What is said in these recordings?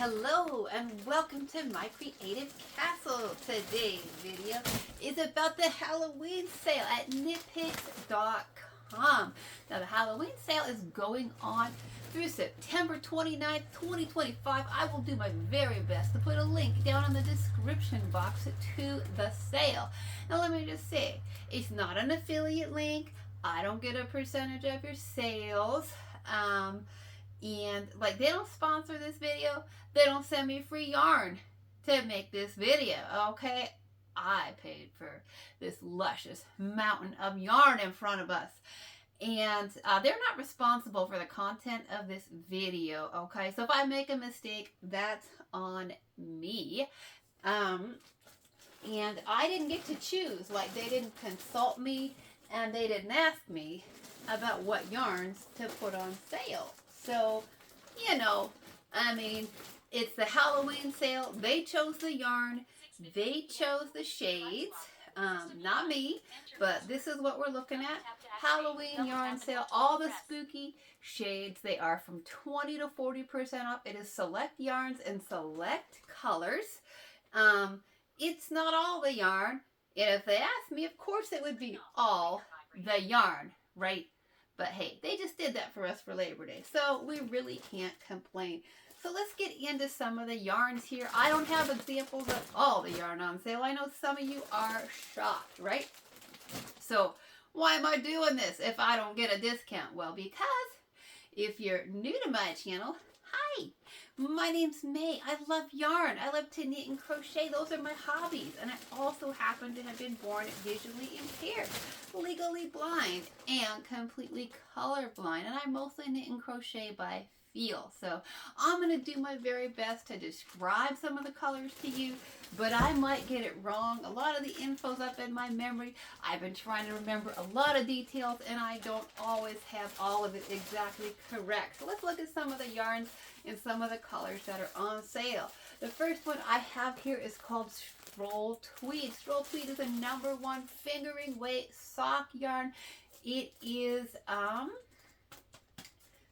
Hello and welcome to My Creative Castle. Today's video is about the Halloween sale at knitpicks.com. Now the Halloween sale is going on through September 29th, 2025. I will do my very best to put a link down in the description box to the sale. Now let me just say, it's not an affiliate link. I don't get a percentage of your sales. And like, they don't sponsor this video. They don't send me free yarn to make this video, okay? I paid for this luscious mountain of yarn in front of us. And they're not responsible for the content of this video, okay? So if I make a mistake, that's on me. And I didn't get to choose. Like, they didn't consult me and they didn't ask me about what yarns to put on sale. So, you know, I mean, it's the Halloween sale. They chose the yarn. They chose the shades. Not me, but this is what we're looking at. Halloween yarn sale. All the spooky shades. They are from 20 to 40% off. It is select yarns and select colors. It's not all the yarn. And if they asked me, of course it would be all the yarn, right? But hey, they just did that for us for Labor Day, so we really can't complain. So let's get into some of the yarns here. I don't have examples of all the yarn on sale. I know some of you are shocked, right? So why am I doing this if I don't get a discount? Well, because if you're new to my channel, hi, my name's May. I love yarn. I love to knit and crochet. Those are my hobbies. And I also happen to have been born visually impaired, legally blind, and completely colorblind. And I mostly knit and crochet by feel. So I'm going to do my very best to describe some of the colors to you, but I might get it wrong. A lot of the info's up in my memory. I've been trying to remember a lot of details, and I don't always have all of it exactly correct. So let's look at some of the yarns and some of the colors that are on sale. The first one I have here is called Stroll Tweed. Stroll Tweed is a #1 fingering weight sock yarn. It is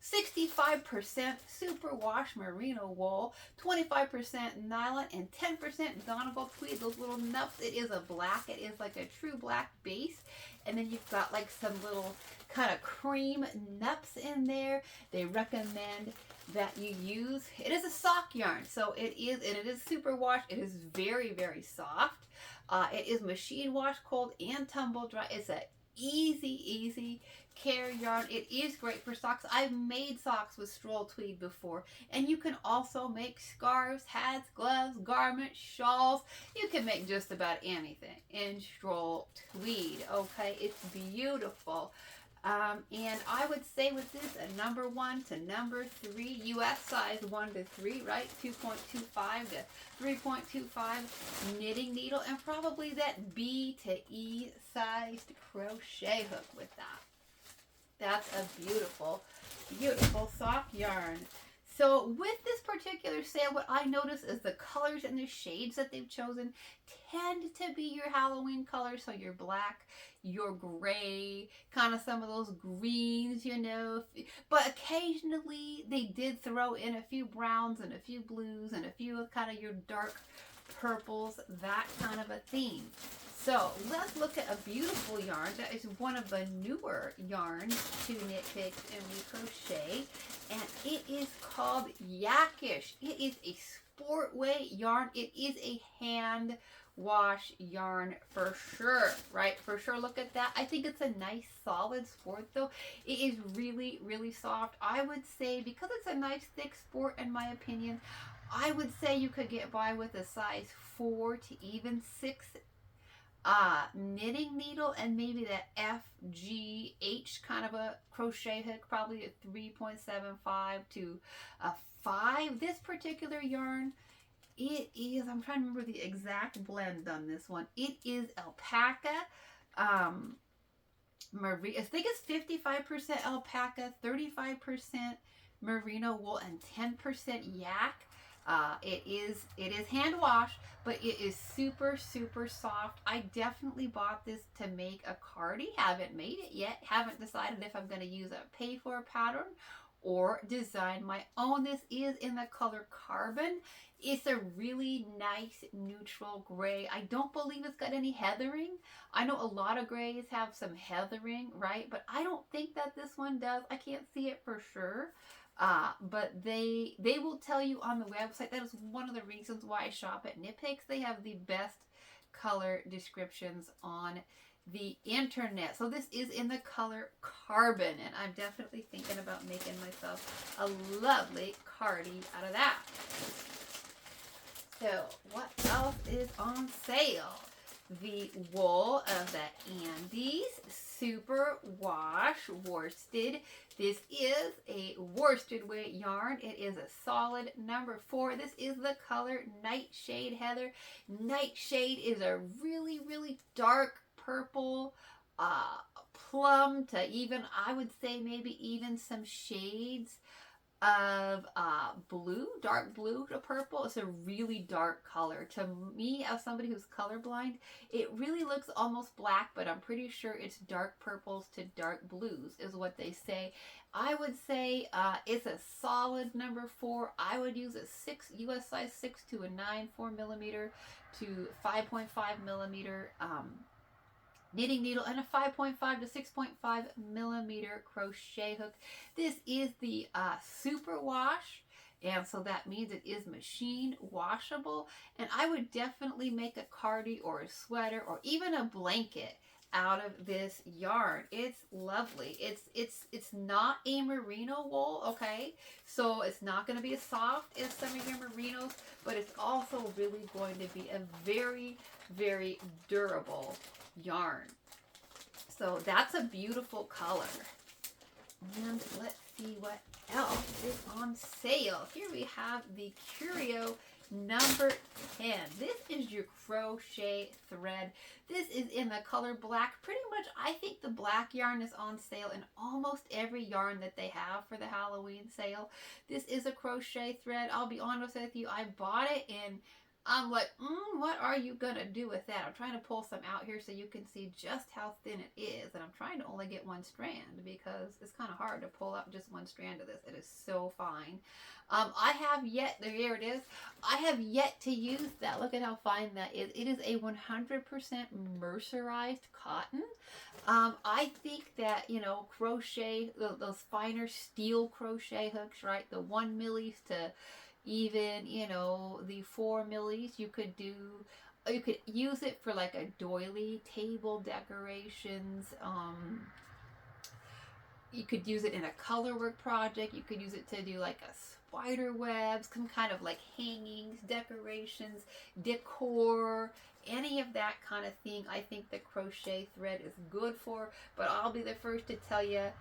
65% superwash merino wool, 25% nylon, and 10% Donegal tweed. Those little nups, it is a black. It is like a true black base. And then you've got like some little kind of cream nups in there. They recommend that you use, it is a sock yarn. So it is superwash. It is very, very soft. It is machine wash, cold, and tumble dry. It's a easy care yarn. It is great for socks. I've made socks with Stroll Tweed before, and you can also make scarves, hats, gloves, garments, shawls. You can make just about anything in Stroll Tweed. Okay, it's beautiful. And I would say with this, a #1 to #3, US size 1 to 3, right? 2.25 to 3.25 knitting needle, and probably that B to E sized crochet hook with that. That's a beautiful, beautiful sock yarn. So with this particular sale, what I notice is the colors and the shades that they've chosen tend to be your Halloween colors. So your black, your gray, kind of some of those greens, you know. But occasionally they did throw in a few browns and a few blues and a few kind of your dark purples, that kind of a theme. So let's look at a beautiful yarn that is one of the newer yarns to Knit Picks and We Crochet, and it is called Yakish. It is a sport weight yarn. It is a hand wash yarn for sure, right? For sure. Look at that. I think it's a nice solid sport though. It is really, really soft. I would say, because it's a nice thick sport in my opinion, I would say you could get by with a size 4 to even 6 knitting needle, and maybe that FGH kind of a crochet hook, probably a 3.75 to a 5. This particular yarn, it is, I'm trying to remember the exact blend on this one. It is alpaca, I think it's 55% alpaca, 35% merino wool, and 10% yak. It is hand washed, but it is super soft. I definitely bought this to make a cardi. Haven't made it yet. Haven't decided if I'm going to use a pay for pattern or design my own. This is in the color Carbon. It's a really nice neutral gray. I don't believe it's got any heathering. I know a lot of grays have some heathering, right? But I don't think that this one does. I can't see it for sure. But they will tell you on the website. That is one of the reasons why I shop at Knit Picks. They have the best color descriptions on the internet. So this is in the color Carbon, and I'm definitely thinking about making myself a lovely cardi out of that. So what else is on sale? The wool of the Andes Super Wash Worsted. This is a worsted weight yarn. It is a solid number 4. This is the color Nightshade, Heather. Nightshade is a really, really dark purple, plum to even, I would say maybe even some shades of blue, dark blue to purple. It's a really dark color. To me, as somebody who's colorblind, it really looks almost black, but I'm pretty sure it's dark purples to dark blues is what they say. I would say it's a solid number 4. I would use a US size 6 to a 9, 4 millimeter to 5.5 millimeter knitting needle and a 5.5 to 6.5 millimeter crochet hook. This is the Super Wash, and so that means it is machine washable, and I would definitely make a cardi or a sweater or even a blanket out of this yarn. It's lovely. It's not a merino wool, okay? So it's not going to be as soft as some of your merinos, but it's also really going to be a very, very durable yarn. So that's a beautiful color. And let's see what else is on sale. Here we have the Curio number 10. This is your crochet thread. This is in the color black. Pretty much, I think the black yarn is on sale in almost every yarn that they have for the Halloween sale. This is a crochet thread. I'll be honest with you, I bought it and I'm like, what are you gonna do with that? I'm trying to pull some out here so you can see just how thin it is. And I'm trying to only get one strand because it's kind of hard to pull out just one strand of this. It is so fine. I have yet, there it is. I have yet to use that. Look at how fine that is. It is a 100% mercerized cotton. I think that, you know, crochet, those finer steel crochet hooks, right? The 1 millis to even, you know, the 4 millis, you could use it for like a doily table decorations. You could use it in a colorwork project. You could use it to do like a spider webs, some kind of like hangings, decorations, decor, any of that kind of thing. I think the crochet thread is good for, but I'll be the first to tell you,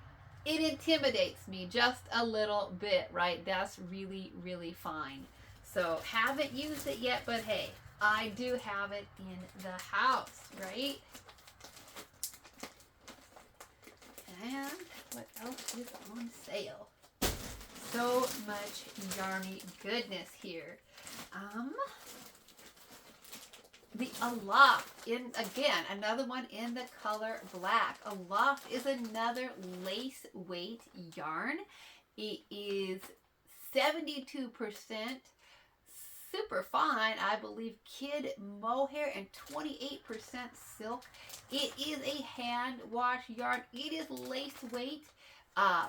it intimidates me just a little bit, right? That's really, really fine. So haven't used it yet, but hey, I do have it in the house, right? And what else is on sale? So much yarny goodness here. The Aloft, in again, another one in the color black. Aloft is another lace weight yarn. It is 72% super fine, I believe, kid mohair and 28% silk. It is a hand wash yarn. It is lace weight.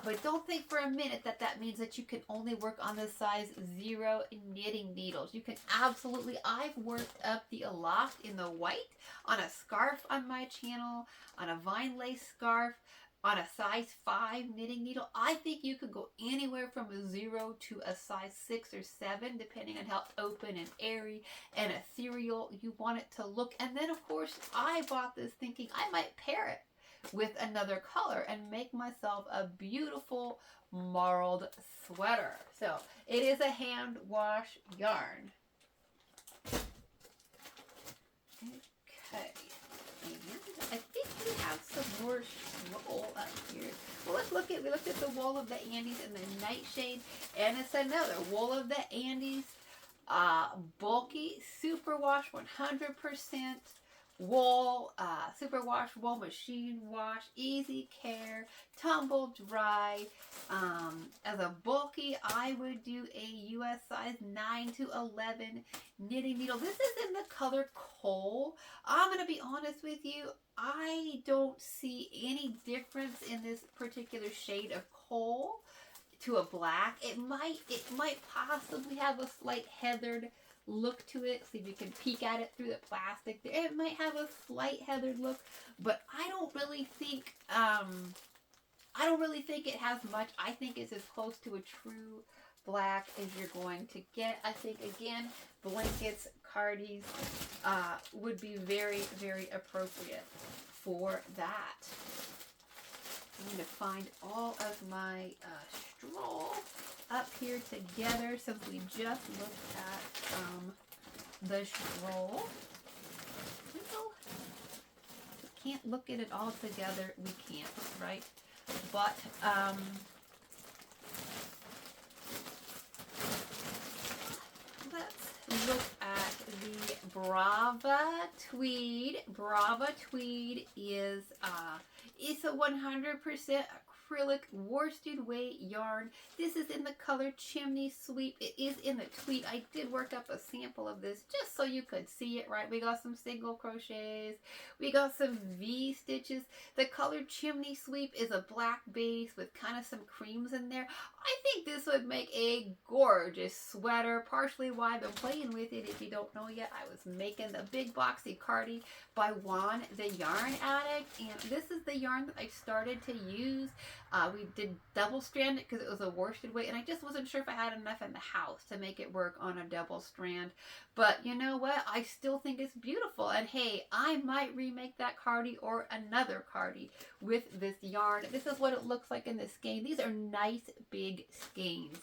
But don't think for a minute that that means that you can only work on the size 0 knitting needles. You can absolutely, I've worked up the Aloft in the white on a scarf on my channel, on a vine lace scarf, on a size 5 knitting needle. I think you could go anywhere from a 0 to a size 6 or 7, depending on how open and airy and ethereal you want it to look. And then, of course, I bought this thinking I might pair it with another color and make myself a beautiful marled sweater. So it is a hand wash yarn. Okay, and I think we have some more wool up here. Well, we looked at the wool of the Andes and the Nightshade, and it's another wool of the Andes, bulky superwash 100% wool, superwash wool, machine wash, easy care, tumble dry. As a bulky, I would do a US size 9 to 11 knitting needle. This is in the color coal. I'm going to be honest with you. I don't see any difference in this particular shade of coal to a black. It might possibly have a slight heathered look to it. See if you can peek at it through the plastic. It might have a slight heathered look, but I don't really think it has much. I think it's as close to a true black as you're going to get. I think again, blankets, cardies would be very, very appropriate for that. I'm going to find all of my straw up here together since we just looked at the straw. We can't look at it all together. We can't, right? But let's look at the Brava Tweed. Brava Tweed is it's a 100% acrylic worsted weight yarn. This is in the color Chimney Sweep. It is in the tweed. I did work up a sample of this just so you could see it, right? We got some single crochets. We got some V stitches. The color Chimney Sweep is a black base with kind of some creams in there. I think this would make a gorgeous sweater. Partially why I've been playing with it. If you don't know yet, I was making the Big Boxy Cardi by Juan the Yarn Addict. And this is the yarn that I started to use. We did double strand it because it was a worsted weight, and I just wasn't sure if I had enough in the house to make it work on a double strand. But you know what? I still think it's beautiful. And hey, I might remake that cardi or another cardi with this yarn. This is what it looks like in the skein. These are nice big skeins.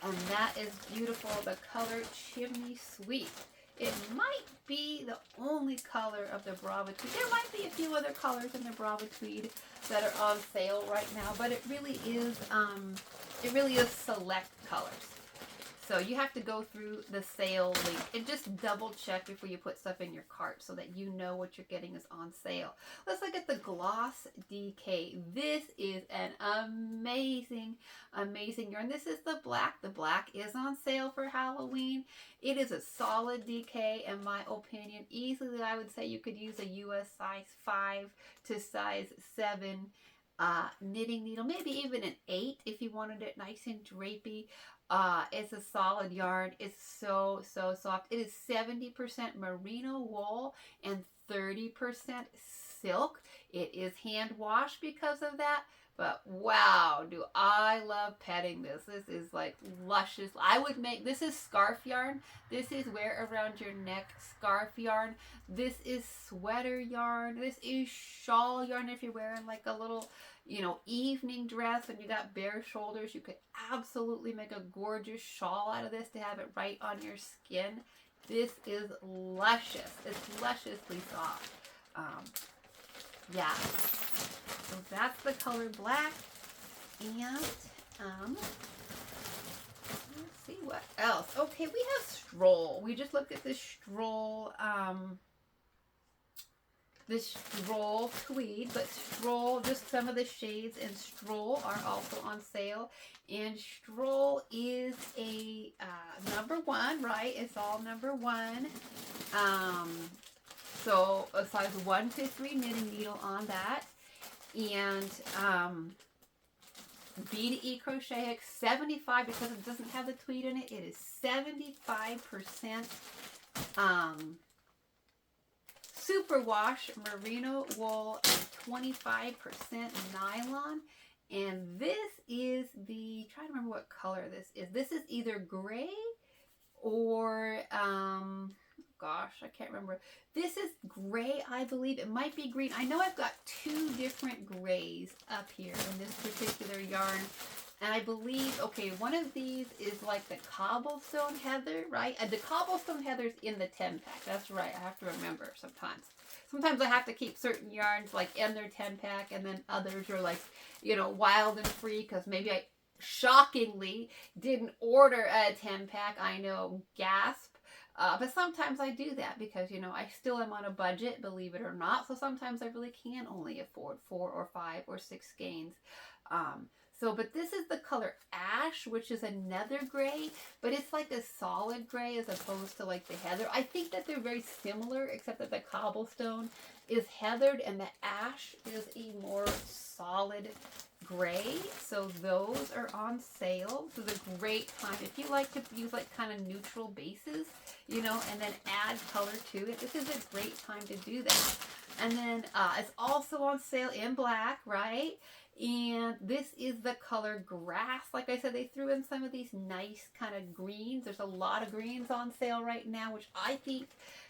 And that is beautiful. The color Chimney Sweep. It might be the only color of the Brava Tweed. There might be a few other colors in the Brava Tweed that are on sale right now, but it really is select colors. So you have to go through the sale link and just double check before you put stuff in your cart so that you know what you're getting is on sale. Let's look at the Gloss DK. This is an amazing, amazing yarn. This is the black. The black is on sale for Halloween. It is a solid DK in my opinion. Easily, I would say you could use a US size 5 to size 7 knitting needle, maybe even an 8 if you wanted it nice and drapey. It's a solid yarn. It's so, so soft. It is 70% merino wool and 30% silk. It is hand washed because of that. But wow, do I love petting this. This is like luscious. I would make, this is scarf yarn. This is wear around your neck scarf yarn. This is sweater yarn. This is shawl yarn if you're wearing like a little, you know, evening dress and you got bare shoulders. You could absolutely make a gorgeous shawl out of this to have it right on your skin. This is luscious. It's lusciously soft. Yeah. So that's the color black. And let's see what else. Okay, we have Stroll. We just looked at this Stroll tweed, but Stroll, just some of the shades in Stroll are also on sale. And Stroll is a #1, right? It's all #1. So a size 1 to 3 knitting needle on that. And B to E crochet hook 75 because it doesn't have the tweed in it. It is 75% superwash merino wool and 25% nylon. And this is the, trying to remember what color this is. This is either gray or gosh, I can't remember. This is gray, I believe. It might be green. I know I've got 2 different grays up here in this particular yarn. And I believe, okay, one of these is like the Cobblestone Heather, right? And the Cobblestone Heather's in the 10-pack. That's right. I have to remember sometimes. Sometimes I have to keep certain yarns like in their 10-pack, and then others are like, you know, wild and free because maybe I shockingly didn't order a 10-pack. I know, gasp. But sometimes I do that because, you know, I still am on a budget, believe it or not. So sometimes I really can only afford 4 or 5 or 6 skeins. But this is the color Ash, which is another gray, but it's like a solid gray as opposed to like the heather. I think that they're very similar, except that the cobblestone is heathered and the ash is a more solid gray. So those are on sale. This is a great time if you like to use like kind of neutral bases, you know, and then add color to it. This is a great time to do that. And then it's also on sale in black, right? And this is the color Grass. Like I said, they threw in some of these nice kind of greens. There's a lot of greens on sale right now, which I think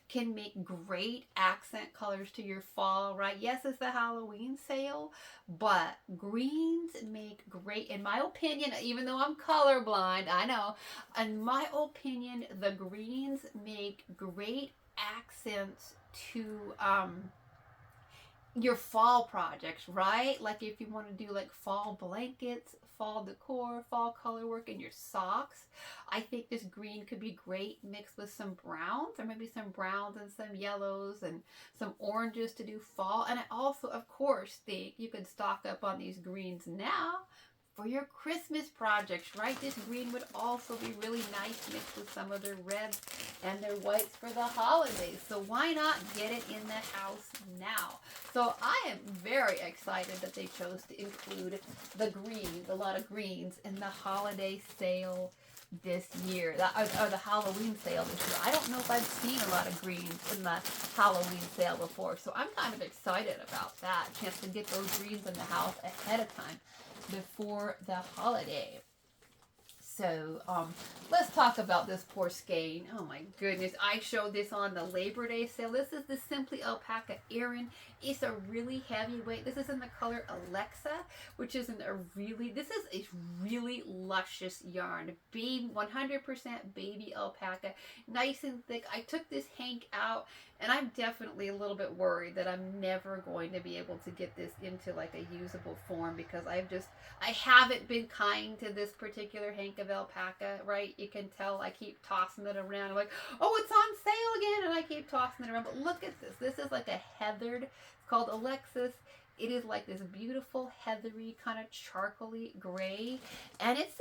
can make great accent colors to your fall, right? Yes, it's the Halloween sale, but greens make great, in my opinion, even though I'm colorblind, I know, in my opinion, the greens make great accents to your fall projects, right? Like if you want to do like fall blankets, fall decor, fall color work in your socks, I think this green could be great mixed with some browns, or maybe some browns and some yellows and some oranges to do fall. And I also, of course, think you could stock up on these greens now for your Christmas projects, right? This green would also be really nice mixed with some of their reds and their whites for the holidays. So why not get it in the house now? So I am very excited that they chose to include the greens, a lot of greens, in the holiday sale this year, or the Halloween sale this year. I don't know if I've seen a lot of greens in the Halloween sale before, so I'm kind of excited about that. Chance to get those greens in the house ahead of time before the holiday. So let's talk about this poor skein. Oh my goodness, I showed this on the Labor Day sale. This is the Simply Alpaca Aran. It's a really heavyweight. This is in the color Alexa, which is this is a really luscious yarn. Baby, 100% baby alpaca, nice and thick. I took this hank out, and I'm definitely a little bit worried that I'm never going to be able to get this into like a usable form, because I haven't been kind to this particular hank of alpaca, right? You can tell I keep tossing it around. I'm like, oh, it's on sale again, and I keep tossing it around. But look at this. This is like a heathered, it's called Alexis. It is like this beautiful heathery kind of charcoaly gray, and it's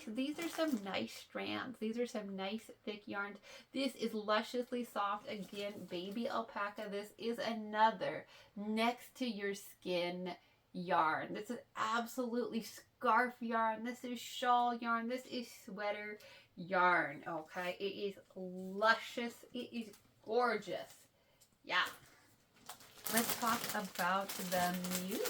these are some nice strands. These are some nice thick yarns. This is lusciously soft, again, baby alpaca. This is another next to your skin yarn. This is absolutely scarf yarn. This is shawl yarn. This is sweater yarn. Okay, it is luscious. It is gorgeous. Yeah. Let's talk about the Muse.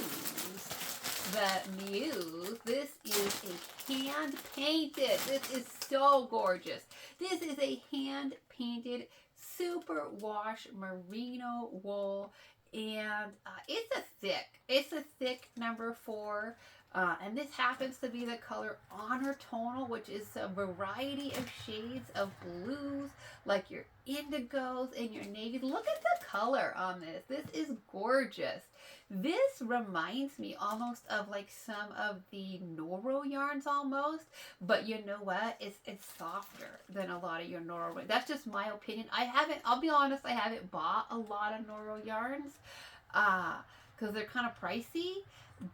The Muse. This is a hand painted. This is so gorgeous. This is a hand painted super wash merino wool. And it's a thick number 4. And this happens to be the color Honor Tonal, which is a variety of shades of blues, like your indigos and your navies. Look at the color on this. This is gorgeous. This reminds me almost of like some of the Noro yarns almost, but you know what? It's softer than a lot of your Noro. That's just my opinion. I'll be honest, I haven't bought a lot of Noro yarns because they're kind of pricey.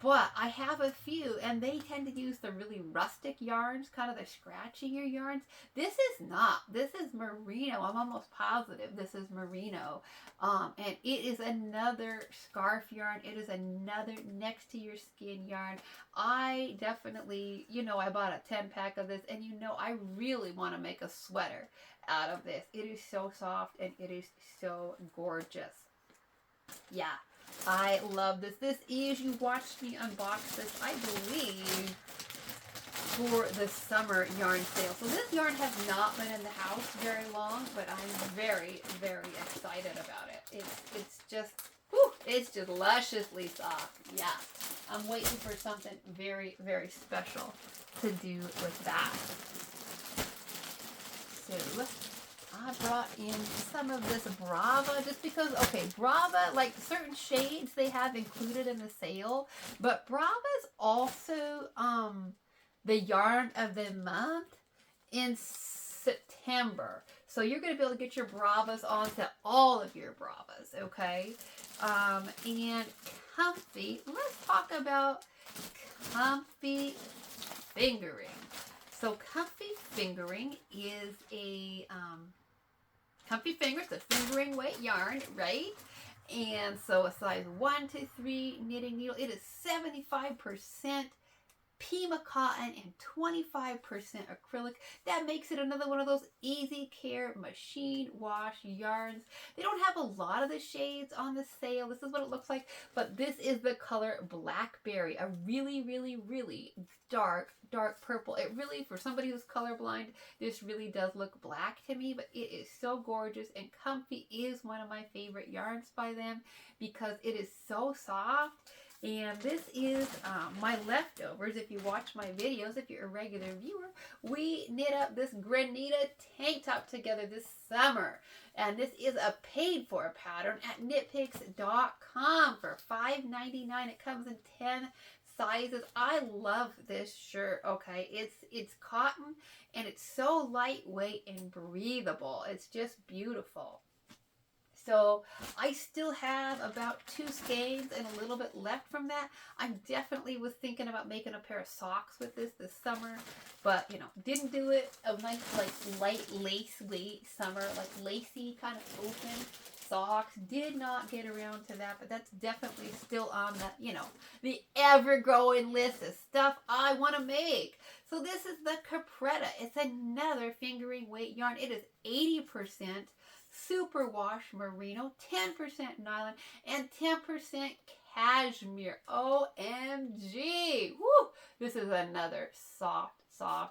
But I have a few, and they tend to use the really rustic yarns, kind of the scratchier yarns. This is not. This is merino. I'm almost positive this is merino. And it is another scarf yarn. It is another next to your skin yarn. I definitely, I bought a 10-pack of this, and I really want to make a sweater out of this. It is so soft, and it is so gorgeous. Yeah. I love this. This is, you watched me unbox this, I believe, for the summer yarn sale. So this yarn has not been in the house very long, but I'm very, very excited about it. It's just lusciously soft. Yeah. I'm waiting for something very, very special to do with that. So I brought in some of this Brava just because, Brava, like certain shades they have included in the sale, but Brava's also the yarn of the month in September. So you're going to be able to get your Bravas on to all of your Bravas, okay? And comfy, let's talk about comfy fingering. So comfy fingering is a comfy finger. It's a fingering weight yarn, right? And so a size 1 to 3 knitting needle. It is 75% Pima cotton and 25% acrylic. That makes it another one of those easy care machine wash yarns. They don't have a lot of the shades on the sale. This is what it looks like, but this is the color Blackberry, a really, really, really dark purple. It really, for somebody who's colorblind, this really does look black to me, but it is so gorgeous, and Comfy is one of my favorite yarns by them because it is so soft. And this is my leftovers. If you watch my videos, if you're a regular viewer, we knit up this Granita tank top together this summer. And this is a paid for pattern at knitpicks.com for $5.99. It comes in 10 sizes. I love this shirt, okay? It's cotton and it's so lightweight and breathable. It's just beautiful. So I still have about 2 skeins and a little bit left from that. I definitely was thinking about making a pair of socks with this summer, but you know, didn't do it. A nice like light lace weight summer, like lacy kind of open socks. Did not get around to that, but that's definitely still on the, you know, the ever-growing list of stuff I want to make. So this is the Capretta. It's another fingering weight yarn. It is 80% superwash merino, 10% nylon, and 10% cashmere. OMG! Woo! This is another soft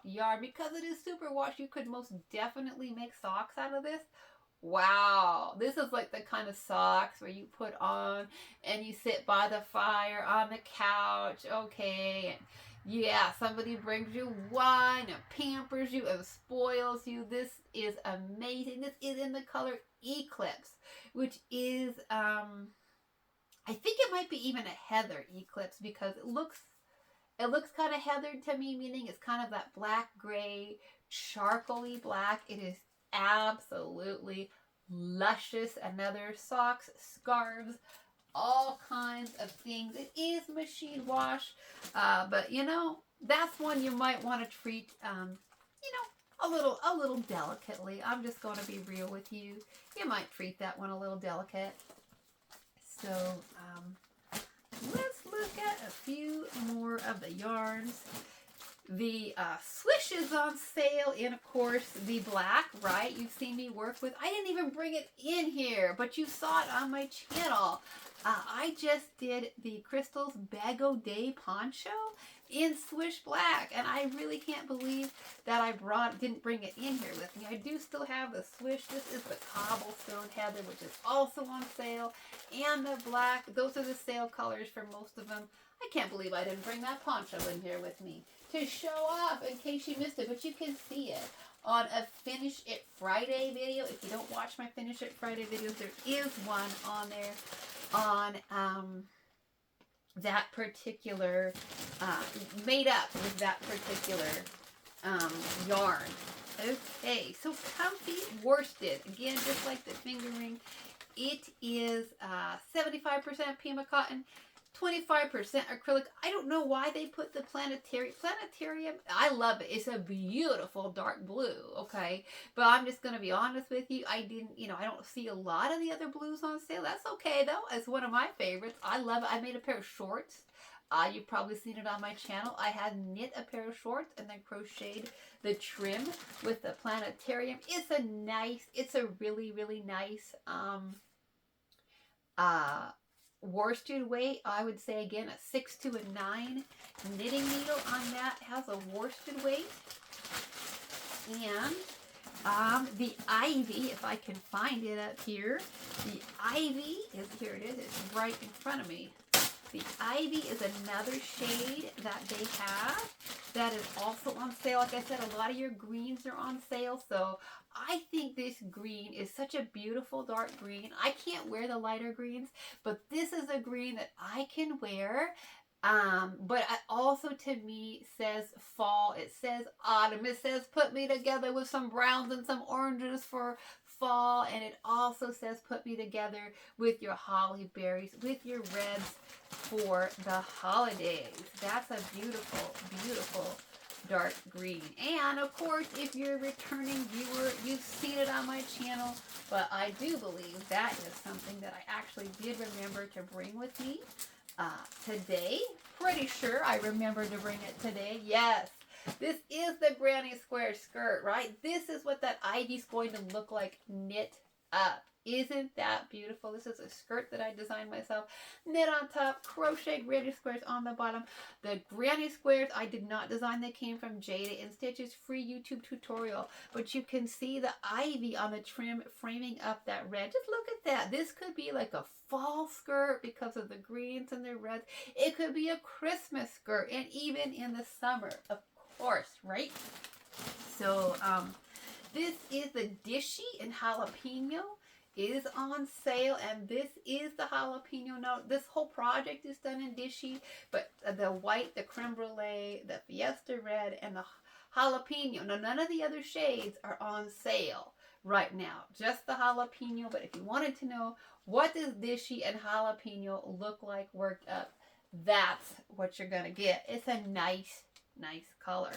yarn. Because it is superwash, you could most definitely make socks out of this. Wow, this is like the kind of socks where you put on and you sit by the fire on the couch, okay, and yeah, somebody brings you wine and pampers you and spoils you. This is amazing. This is in the color Eclipse, which is, I think it might be even a heather eclipse because it looks kind of heathered to me, meaning it's kind of that black gray, charcoaly black. It is absolutely luscious. Another socks, scarves, all kinds of things. It is machine wash, but you know, that's one you might want to treat, you know, a little delicately. I'm just going to be real with you. You might treat that one a little delicate. So, let's look at a few more of the yarns. The Swish is on sale, and of course the black, right? You've seen me work with. I didn't even bring it in here, but you saw it on my channel. I just did the Crystal's Bago Day poncho in Swish Black, and I really can't believe that I didn't bring it in here with me. I do still have the Swish. This is the Cobblestone Heather, which is also on sale, and the black. Those are the sale colors for most of them. I can't believe I didn't bring that poncho in here with me to show off in case you missed it, but you can see it on a Finish It Friday video. If you don't watch my Finish It Friday videos, there is one on there on that particular, made up with that particular yarn. Okay, so Comfy worsted. Again, just like the fingering, it is 75% Pima cotton, 25% acrylic. I don't know why they put the planetarium. I love it. It's a beautiful dark blue, okay? But I'm just going to be honest with you. I don't see a lot of the other blues on sale. That's okay, though. It's one of my favorites. I love it. I made a pair of shorts. You've probably seen it on my channel. I had knit a pair of shorts and then crocheted the trim with the planetarium. It's a really, really nice, worsted weight. I would say again a 6 to a 9 knitting needle on that has a worsted weight. And the Ivy, if I can find it up here, the Ivy is, here it is, it's right in front of me. The Ivy is another shade that they have that is also on sale. Like I said, a lot of your greens are on sale, so I think this green is such a beautiful dark green. I can't wear the lighter greens, but this is a green that I can wear But it also to me says fall. It says autumn. It says put me together with some browns and some oranges for fall. And it also says put me together with your holly berries, with your reds for the holidays. That's a beautiful, beautiful dark green. And of course, if you're a returning viewer, you've seen it on my channel, but I do believe that is something that I actually did remember to bring with me today. Pretty sure I remember to bring it today. Yes, this is the granny square skirt, right? This is what that ivy's going to look like knit up. Isn't that beautiful? This is a skirt that I designed myself. Knit on top, crochet granny squares on the bottom. The granny squares I did not design. They came from Jada and Stitch's free YouTube tutorial. But you can see the ivy on the trim framing up that red. Just look at that. This could be like a fall skirt because of the greens and the reds. It could be a Christmas skirt, and even in the summer, of course, right? So this is the Dishy and Jalapeno is on sale, and this is the jalapeno. Now this whole project is done in Dishy, but the white, the creme brulee, the fiesta red, and the jalapeno, now none of the other shades are on sale right now, just the jalapeno. But if you wanted to know what does Dishy and jalapeno look like worked up, that's what you're gonna get. It's a nice color.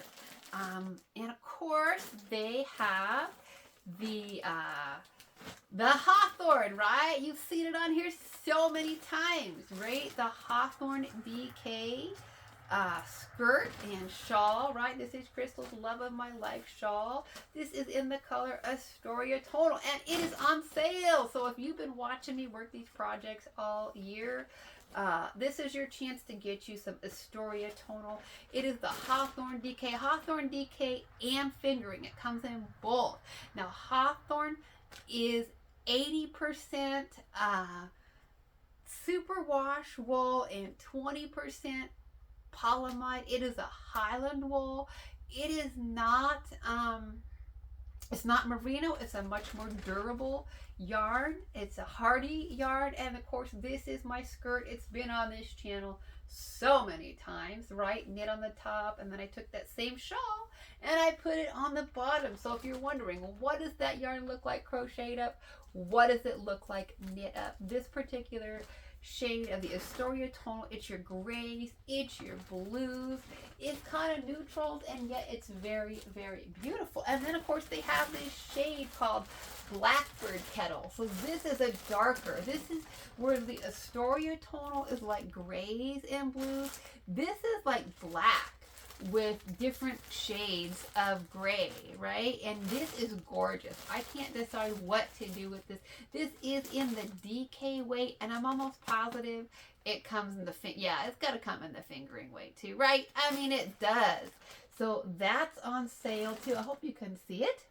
And of course they have the Hawthorne, right? You've seen it on here so many times, right? The Hawthorne DK skirt and shawl, right? This is Crystal's Love of My Life shawl. This is in the color Astoria Tonal, and it is on sale. So if you've been watching me work these projects all year, this is your chance to get you some Astoria Tonal. It is the Hawthorne DK and fingering. It comes in both. Now Hawthorne is 80% superwash wool and 20% polyamide. It is a Highland wool. It is not it's not merino. It's a much more durable yarn. It's a hardy yarn. And of course, this is my skirt. It's been on this channel so many times, right? Knit on the top, and then I took that same shawl and I put it on the bottom. So if you're wondering, what does that yarn look like crocheted up? What does it look like knit up? This particular shade of the Astoria Tonal, it's your grays, it's your blues, it's kind of neutrals, and yet it's very, very beautiful. And then of course they have this shade called Blackbird Kettle. So this is a darker, this is where the Astoria Tonal is like grays and blues. This is like black with different shades of gray, right? And this is gorgeous. I can't decide what to do with this. This is in the DK weight, and I'm almost positive it comes in the yeah, it's got to come in the fingering weight too, right? I mean, it does. So that's on sale too. I hope you can see it.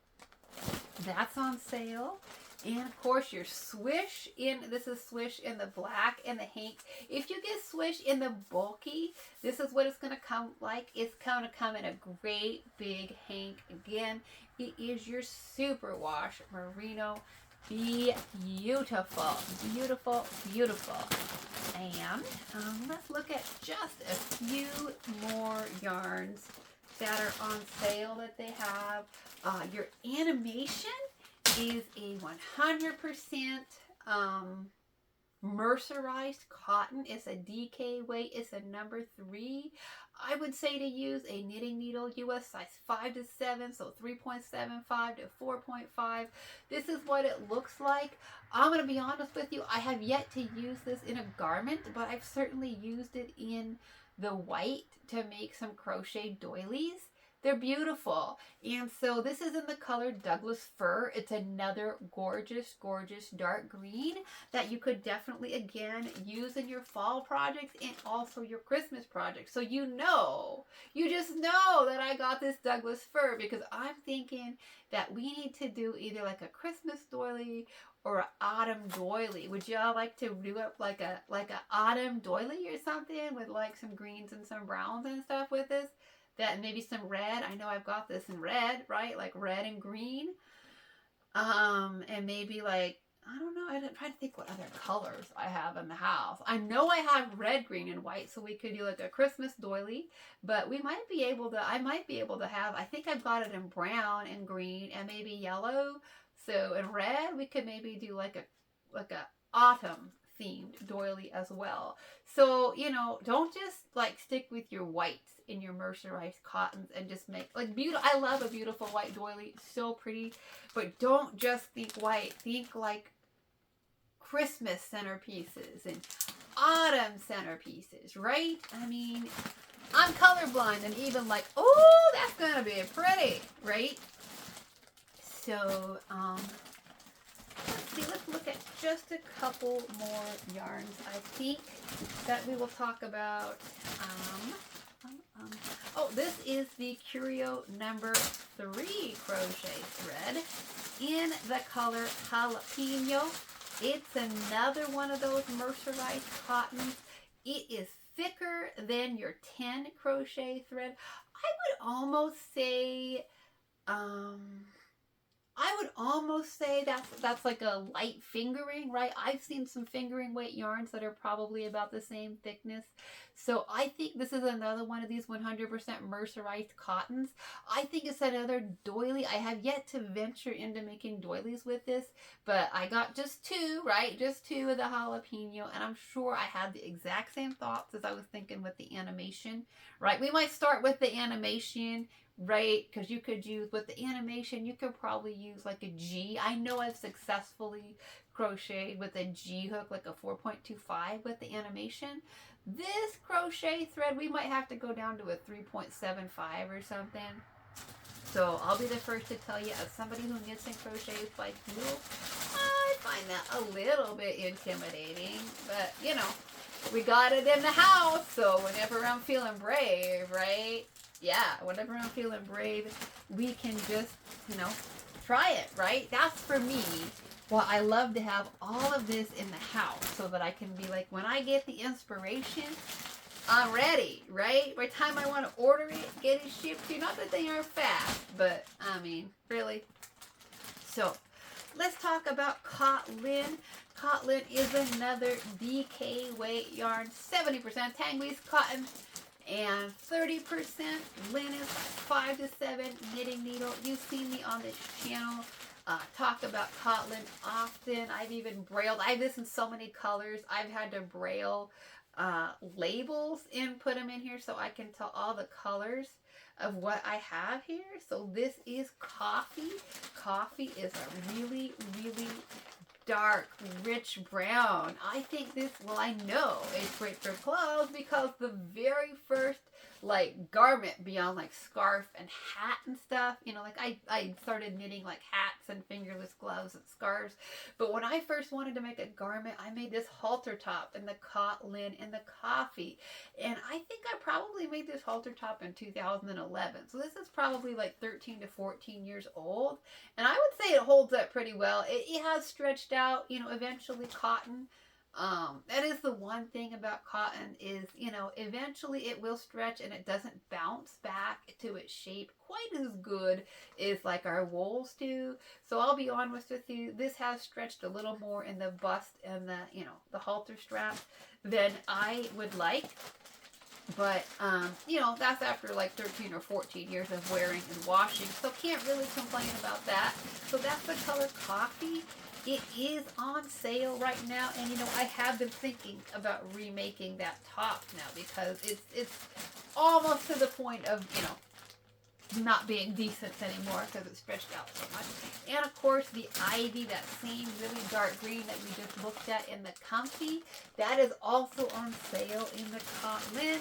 That's on sale. And of course your Swish in, this is Swish in the black and the hank. If you get Swish in the bulky, this is what it's going to come like. It's going to come in a great big hank. Again, it is your superwash merino. Beautiful, beautiful, beautiful. And let's look at just a few more yarns that are on sale that they have. Your animation is a 100% mercerized cotton. It's a DK weight. It's a number 3. I would say to use a knitting needle, US size 5 to 7, so 3.75 to 4.5. This is what it looks like. I'm going to be honest with you, I have yet to use this in a garment, but I've certainly used it in the white to make some crochet doilies. They're beautiful. And so this is in the color Douglas Fir. It's another gorgeous, gorgeous dark green that you could definitely, again, use in your fall projects and also your Christmas projects. So you just know that I got this Douglas Fir because I'm thinking that we need to do either like a Christmas doily or an autumn doily. Would y'all like to do up like a autumn doily or something with like some greens and some browns and stuff with this? That and maybe some red. I know I've got this in red, right? Like red and green. And maybe like I don't know. I didn't try to think what other colors I have in the house. I know I have red, green, and white, so we could do like a Christmas doily. But we might be able to. I might be able to have. I think I've got it in brown and green and maybe yellow. So in red, we could maybe do like a autumn themed doily as well. So don't just like stick with your whites in your mercerized cottons and just make like beautiful. I love a beautiful white doily, so pretty. But don't just think white. Think like Christmas centerpieces and autumn centerpieces, right? I mean, I'm colorblind and even like, oh, that's gonna be pretty, right? So, let's see, let's look at just a couple more yarns. I think that we will talk about, oh, this is the Curio number 3 crochet thread in the color Jalapeno. It's another one of those mercerized cottons. It is thicker than your 10 crochet thread. I would almost say, that's like a light fingering, right? I've seen some fingering weight yarns that are probably about the same thickness. So I think this is another one of these 100% mercerized cottons. I think it's another doily. I have yet to venture into making doilies with this, but I got just 2, right? Just 2 of the jalapeno, and I'm sure I had the exact same thoughts as I was thinking with the animation, right? We might start with the animation, right? Because you could use, with the animation, you could probably use like a G. I know I've successfully crocheted with a G hook, like a 4.25 with the animation. This crochet thread, we might have to go down to a 3.75 or something. So I'll be the first to tell you, as somebody who knits and crochets like you, I find that a little bit intimidating. But, we got it in the house, so whenever I'm feeling brave, right? Yeah, whenever I'm feeling brave, we can just, try it, right? That's for me. Well, I love to have all of this in the house so that I can be like, when I get the inspiration, I'm ready, right? By the time I want to order it, get it shipped to you. Not that they are fast, but I mean, really. So, let's talk about Cotlin. Cotlin is another DK weight yarn, 70% Tangwees cotton and 30% linen, 5 to 7 knitting needle. You've seen me on this channel talk about Cotlin often. I've even brailled. I have this in so many colors. I've had to braille labels and put them in here so I can tell all the colors of what I have here. So this is Coffee. Coffee is a really, really dark, rich brown. I think this, well, I know it's great for clothes because the very first garment beyond scarf and hat and stuff, I started knitting hats and fingerless gloves and scarves. But when I first wanted to make a garment, I made this halter top in the Cotlin and the Coffee. And I think I probably made this halter top in 2011. So this is probably 13 to 14 years old. And I would say it holds up pretty well. It has stretched out, eventually cotton. That is the one thing about cotton is, eventually it will stretch and it doesn't bounce back to its shape quite as good as our wools do. So I'll be honest with you, this has stretched a little more in the bust and the halter strap than I would like. But, that's after 13 or 14 years of wearing and washing. So can't really complain about that. So that's the color Coffee. It is on sale right now. And, I have been thinking about remaking that top now because it's almost to the point of, not being decent anymore because it's stretched out so much. And of course the Ivy, that same really dark green that we just looked at in the Comfy, that is also on sale in the Cotlin.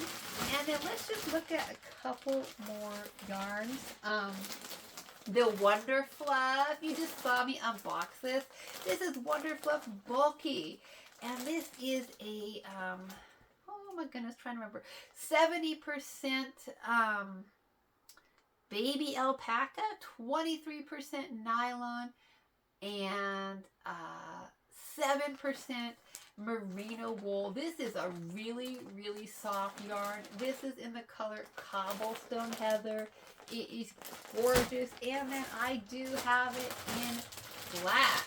And then let's just look at a couple more yarns. The Wonder Fluff, you just saw me unbox this. This is Wonder Fluff Bulky, and this is a oh my goodness, trying to remember, 70% baby alpaca, 23% nylon, and 7% merino wool. This is a really, really soft yarn. This is in the color Cobblestone Heather. It is gorgeous. And then I do have it in black.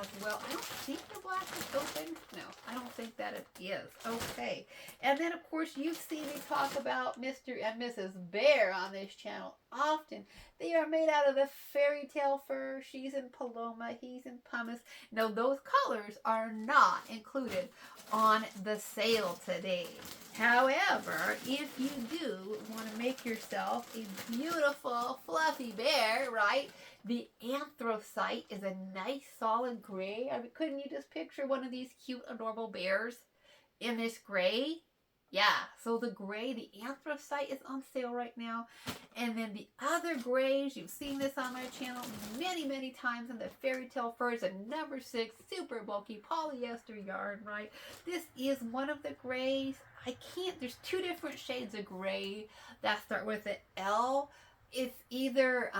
as well. I don't think the black is open. No, I don't think that it is. Okay. And then, of course, you've seen me talk about Mr. and Mrs. Bear on this channel often. They are made out of the fairy tale fur. She's in Paloma. He's in pumice. No, those colors are not included on the sale today. However, if you do want to make yourself a beautiful fluffy bear, right? The anthracite is a nice solid gray. I mean, couldn't you just picture one of these cute adorable bears in this gray? Yeah, so the gray, the anthracite is on sale right now. And then the other grays, you've seen this on my channel many times, in the fairy tale furs, a number 6 super bulky polyester yarn, right? This is one of the grays. There's 2 different shades of gray that start with an L. It's either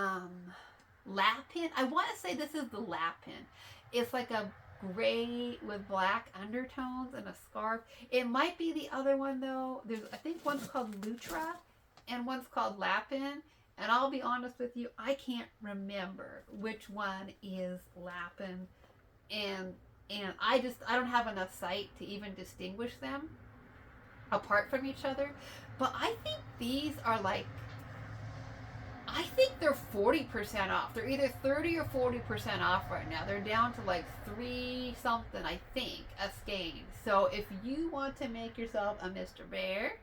lapin. I want to say this is the lapin. It's like a gray with black undertones and a scarf. It might be the other one though. I think one's called Lutra and one's called lapin. And I'll be honest with you, I can't remember which one is lapin. And I don't have enough sight to even distinguish them apart from each other. But I think these are I think they're 40% off. They're either 30 or 40% off right now. They're down to like 3 something, I think, a skein. So if you want to make yourself a Mr. Bear,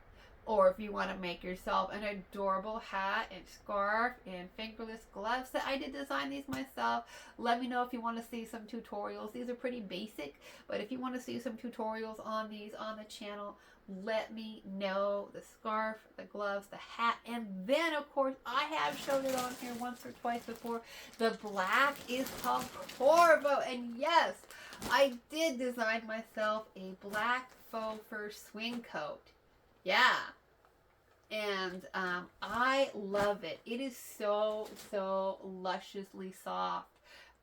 or if you want to make yourself an adorable hat and scarf and fingerless gloves, that I did design these myself. Let me know if you want to see some tutorials. These are pretty basic, but if you want to see some tutorials on these on the channel, let me know. The scarf, the gloves, the hat, and then of course I have showed it on here once or twice before. The black is called Corvo, and yes, I did design myself a black faux fur swing coat. Yeah. And I love it. It is so lusciously soft.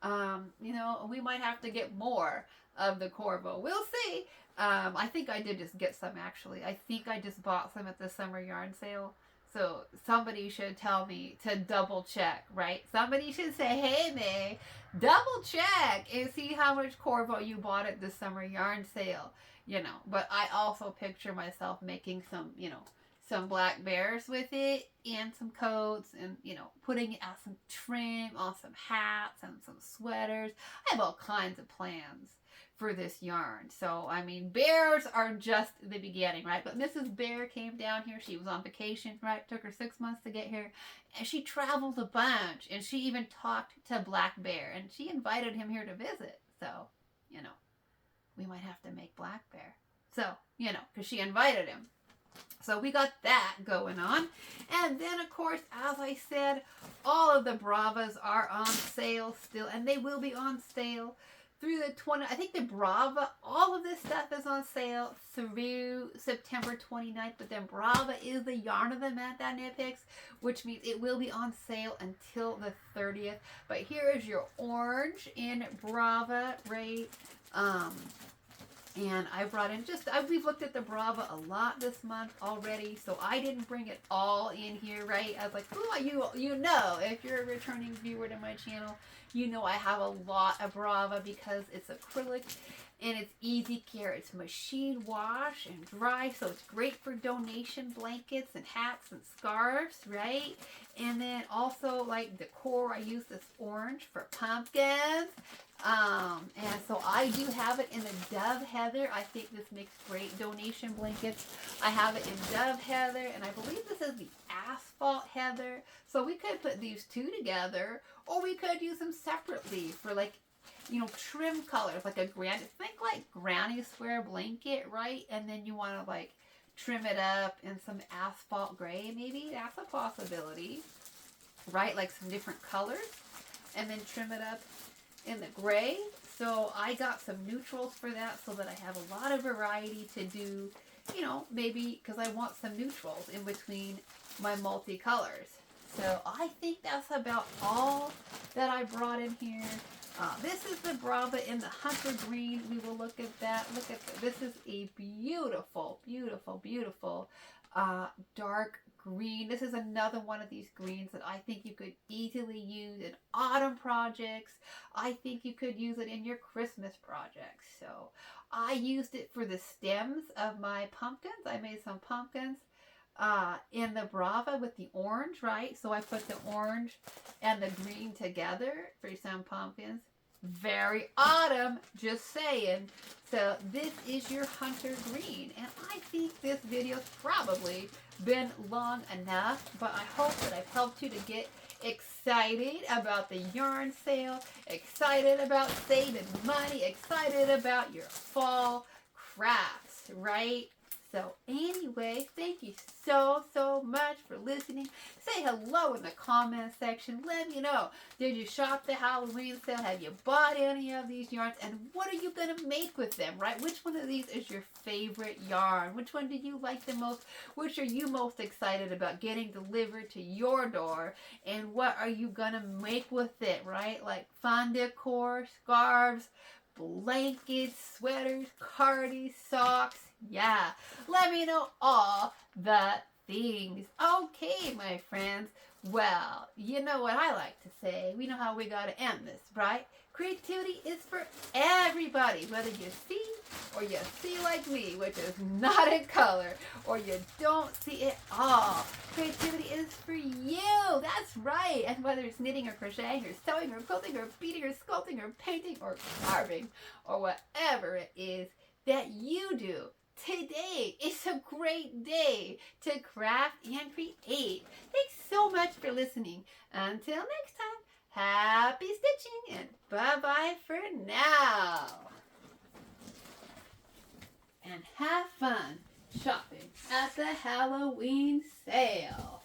You know, we might have to get more of the Corvo. We'll see. I think I did just get some, actually. I think I just bought some at the summer yarn sale. So somebody should tell me to double check, right? Somebody should say, hey, May, double check and see how much Corvo you bought at the summer yarn sale. You know, but I also picture myself making some, you know, some black bears with it and some coats and, you know, putting it as some trim on some hats and some sweaters. I have all kinds of plans for this yarn. So, I mean, bears are just the beginning, right? But Mrs. Bear came down here. She was on vacation, right? Took her 6 months to get here. And she traveled a bunch. And she even talked to Black Bear. And she invited him here to visit. So, you know, we might have to make Black Bear. So, you know, because she invited him. So we got that going on. And then, of course, as I said, all of the Bravas are on sale still. And they will be on sale through the 20th. I think the Brava, all of this stuff is on sale through September 29th. But then Brava is the yarn of the month at Knit Picks, which means it will be on sale until the 30th. But here is your orange in Brava, right? And I brought in we've looked at the Brava a lot this month already, so I didn't bring it all in here, right? I was like, oh, you know, if you're a returning viewer to my channel, you know I have a lot of Brava because it's acrylic and it's easy care. It's machine wash and dry, so it's great for donation blankets and hats and scarves, right? And then also, like, decor, I use this orange for pumpkins. And so I do have it in the Dove Heather. I think this makes great donation blankets. I have it in Dove Heather, and I believe this is the Asphalt Heather. So we could put these two together, or we could use them separately for, like, you know, trim colors, like think like Granny Square blanket, right? And then you want to, like, trim it up in some asphalt gray, maybe. That's a possibility, right? Like some different colors, and then trim it up in the gray. So I got some neutrals for that so that I have a lot of variety to do, you know, maybe because I want some neutrals in between my multicolors. So I think that's about all that I brought in here. This is the Brava in the Hunter Green. We will look at that. This is a beautiful, beautiful, beautiful dark green. This is another one of these greens that I think you could easily use in autumn projects. I think you could use it in your Christmas projects. So I used it for the stems of my pumpkins. I made some pumpkins in the Brava with the orange, right? So I put the orange and the green together for some pumpkins. Very autumn, just saying. So this is your hunter green, and I think this video's probably been long enough, but I hope that I've helped you to get excited about the yarn sale, excited about saving money, excited about your fall crafts, right? So anyway, thank you so much for listening. Say hello in the comment section. Let me know. Did you shop the Halloween sale? Have you bought any of these yarns? And what are you going to make with them, right? Which one of these is your favorite yarn? Which one do you like the most? Which are you most excited about getting delivered to your door? And what are you going to make with it, right? Like fun decor, scarves, blankets, sweaters, cardies, socks. Yeah, let me know all the things. Okay, my friends. Well, you know what I like to say. We know how we got to end this, right? Creativity is for everybody, whether you see or you see like me, which is not in color, or you don't see it all. Creativity is for you. That's right. And whether it's knitting or crocheting or sewing or quilting or beading or sculpting or painting or carving or whatever it is that you do, today is a great day to craft and create. Thanks so much for listening. Until next time, happy stitching and bye-bye for now. And have fun shopping at the Halloween sale.